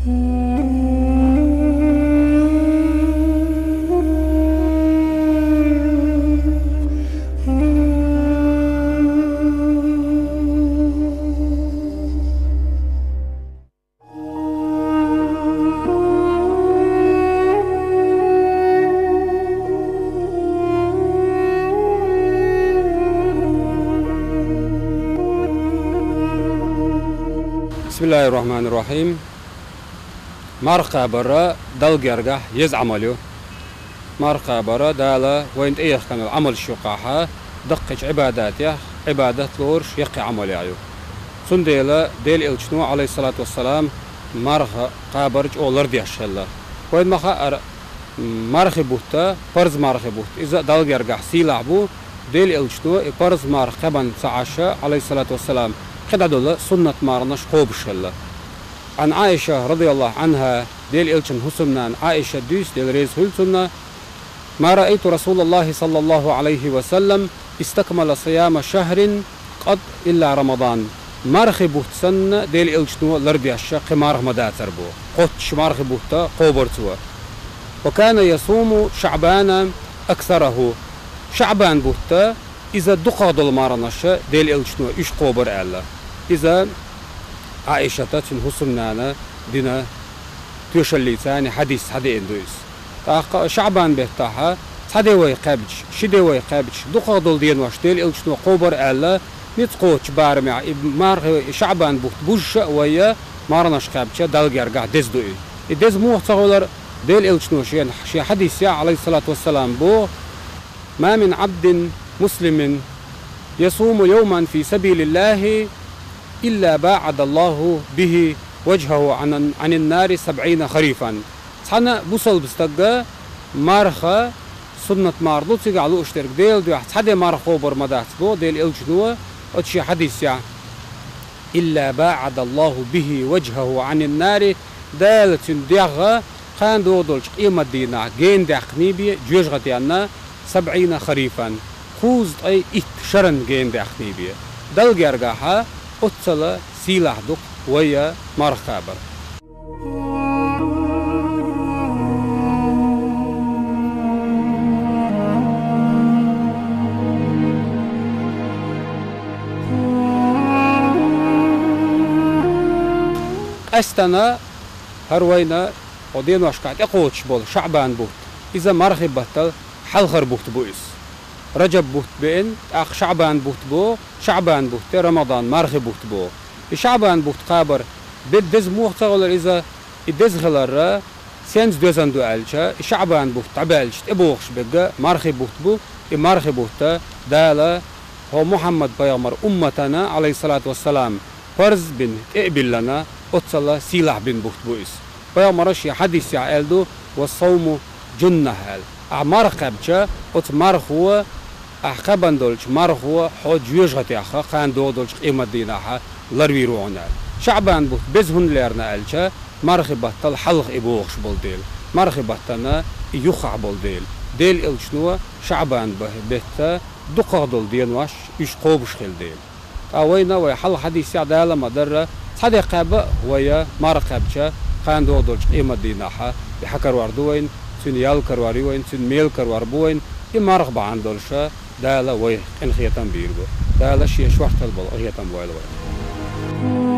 Bismillahirrahmanirrahim. Marqa bara dalgargah yez amalyo. Marqa bara dala وين ايه كان العمل شقاحة دقج عبادات عبادات لورش يقي عمل يعيو. سنديلا ديل الشنو عليه الصلاة والسلام مرخ قابرج أولر دياشلا. وين مخا مرخ بوتا فرز مرخ بوت. إذا dalgargah سيلعبو ديل الشنو فرز مرخ كمان سعشة عليه الصلاة والسلام. قد دولا سنة مارنش قوبشلا. عن عائشة رضي الله عنها ديل إلشن حسمنا عائشة دوس ديل ريز هلسنا ما رأيت رسول الله صلى الله عليه وسلم استكمل صيام شهر قد إلا رمضان مرخ بوتسن ديل إلشنو لردي الشق مارخ مداتر بو قطش مارخ بوتا قوبرتوا وكان يصوم شعبان أكثره شعبان بوتا إذا دقاد المارنش ديل إلشنو إش قوبر ألا إذا عائشة تن حسمنا دينا توشلي ثاني حديث حدي إندويس شعبان بيتاها حدي ويقابج شدي ويقابج دقادل دين واشتيل إلشنو قوبر ألا نتقوش بارمع مار شعبان بوت بوش ويا مارنش قابجة دالجرجع دزدوي الدز مو تقولر ديل إلشنو شي حديث يا عليه الصلاة والسلام بو ما من عبد مسلم يصوم يوما في سبيل الله إلا باعد الله به وجهه عن النار 70 خريفا. حنا بوصل بستجا مارخا سنة ماردو تيجعلو اشترك ديل دو حدا مارخو برمدات بو ديل الجنوة اتشي حديث يا إلا باعد الله به وجهه عن النار دالة ديغا خان دو دولش قيمة دينا جين داخنيبي جوجغتيانا 70 خريفا خوز اي شرن جين داخنيبي دل جرجاها أتصل سيلاح دق ويا مرخابر. أستنا هروينا ودين واشكات يقوتش بول شعبان بوت إذا مرخب بطل حلخر بوت بويس رجب بوت بين أخ شعبان بوت بو شعبان بوت رمضان مرخ بوت بو شعبان بوت قابر بدز موقتا ولا إذا الدز خلرا سينز دوزان دو ألشا شعبان بوت عبالش إبوخش بقى مرخ بوت بو مرخ بوت دالا هو محمد بيامر أمتنا عليه الصلاة والسلام فرز بن اقبل لنا أتصل سيلاح بن بوت بويس بيامرش حديث يا ألدو والصوم جنة هال أعمار قبجة أتمار هو أحقبان دولش مار هو حد جوجهتي أخا خان دولش قيمة دينها لرويرونا شعبان بوت بزهن ليرنا ألشا مرخبة الحلق إبوخش بولديل مرخبة تنا يخع بولديل ديل إلشنوا شعبان به بيتا دقادل دين واش إيش قوبش خل ديل أوينا ويحل حديث عدالة مدرة صديقة ويا مرخبة خان دولش قيمة دينها بحكر واردوين تن يال كرواري وين تن ميل كروار بوين يمارخ بعن دولشة دالا ويه إن خيتم بيربو دالا شيء شوحت البل خيتم بويل وين